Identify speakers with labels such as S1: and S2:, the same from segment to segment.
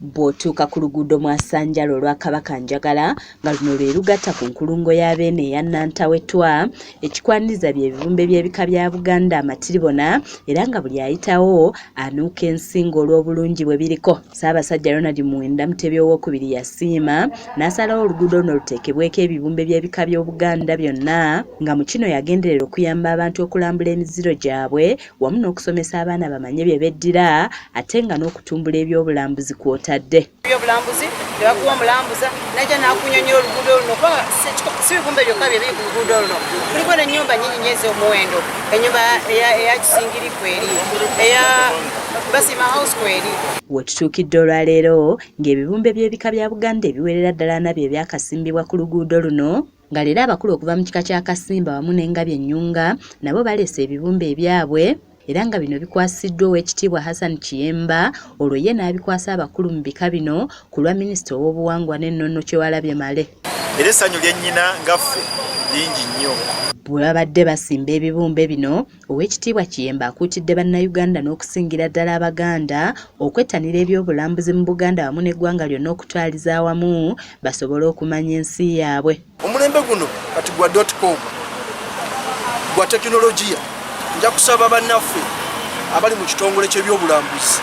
S1: Bw'otuuka ku luguudo Mwasanjala olwa Kabaka Njagala nga luno lwe lugatta ku nkulungo ya Beene eya Nantawetwa, ekikwaniriza bye bivumbe by'ebika bya Buganda amatiribona era nga buli ayitawo anuuka ensingo olw'obulungi bwe biriko. Ssaabasajja Ronald Muwenda Mutebi owookubiri yasiima n'asalawo oluguudo luno luteekebweko ebibumbe by'ebika by'Obuganda byonna nga mu kino yagenderera okuyamba abantu okulambula emiziro gyabwe wamu n'okusomesa abaana bamanye bye beddira ate nga n'okutumbula ebyobulambuzi kwota
S2: Ebyobulambuzi tebakuwa omulambuza najja n'akunyonyola oluguudo luno kuba si bibumbe byokka bye biri ku luguudo luno. Kuliko n'ennyumba nnyingi nnyo ez'omuwendo, ennyumba eya Kisingiri kweri, eya Basima House kweri.
S1: Wetutuukidde olwaleero ng'ebibumbe by'ebika bya Buganda ebiwerera ddala nabyo ebyakasimbibwa ku luguudo luno nga leero abakulu okuva mu kika kya Kasimba wamu n'Engabi Ennyunga nabo baleese ebibumbe ebyabwe era nga bino bikwasiddwa Oweekitiibwa Hassan Kiyemba olwo ye n'abikwasa abakulu mu bika bino ku lwa Minisita ow'obuwangwa n'ennono Kyewalabye Male.
S3: Era essanyu lyennyina ngaffe lingi nnyo.
S1: Bwe babadde basimba ebibumbe bino, Oweekitiibwa Kiyemba akuutidde bannayuganda n'okusingira ddala Abaganda okwettanira ebyobulambuzi mu Buganda wamu n'eggwanga lyonna okutwaliza awamu basobole okumanya ensi yaabwe.
S4: Omulembe guno kati gwa .com gwa tekinologiya. Nja kusaba bannaffe abali mu kitongole ky'ebyobulambuzi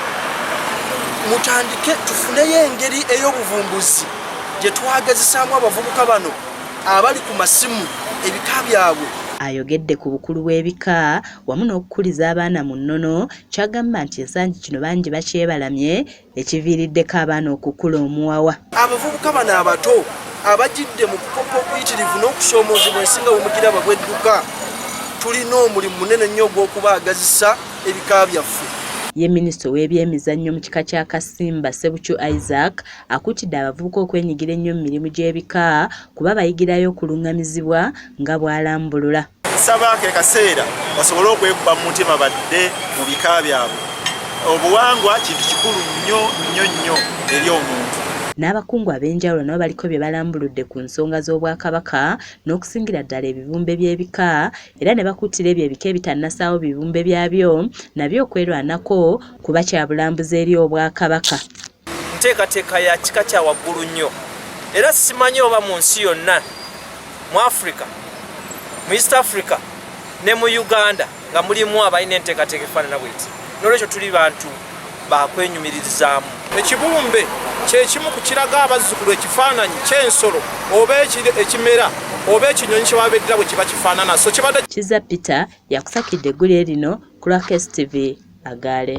S4: mutandike tufuneyo engeri ey'obuvumbuzi gye twagazisaamu abavubuka bano abali ku masimu ebika byabwe.
S1: Ayogedde ku bukulu bw'ebika wamu n'okukuliza abaana mu nnono kyagamba nti ensangi kino bangi bakyebalamye ekiviiriddeko abaana okukula omuwawa.
S4: Abavubuka bano abato abajjidde mu kukopa okuyitirivu n'okusoomoozebwa ensinga bwe mugiraba bwedduka tulina omulimu munene nnyo ogw'okubaagazisa ebika byaffe.
S1: Ye Minisita w'ebyemizannyo mu kika kya Kasimba Ssebucyu Isaac akuutidde abavubuka okwenyigira ennyo mu mirimu gy'ebika kuba bayigirayo okulungamizibwa nga bw'alambulula.
S3: Nsaba ke kaseera basobole okwekuba mu mutima badde mu bika byabwe. Obuwangwa kintu kikulu nnyo nnyo nnyo eri omuntu.
S1: N'abakungu ab'enjawulo nabo baliko bye balambuludde ku nsonga z'Obwakabaka n'okusingira ddala ebibumbe by'ebika era ne bakuutira ebyo ebika ebitannasaawo bibumbe byabyo nabyo okwerwanako kuba kya bulambuzi eri Obwakabaka.
S5: Nteekateeka ya kika kya waggulu nnyo era simanyi oba mu nsi yonna mu Africa, mu East Africa ne mu Uganda nga mulimu abalina enteekateeka efaanana bw'eti. N'olwekyo tuli bantu bakwenyumirizaamu. Ekibumbe kyekimu ku kiraga abazzukulu ekifaananyi ky'ensolo oba ekimera oba ekinyonyi kye babeddira bwe kiba kifaanana. So kibadde
S1: Kizza Peter yakusakidde eggulire lino ku lwa KSTV Agale.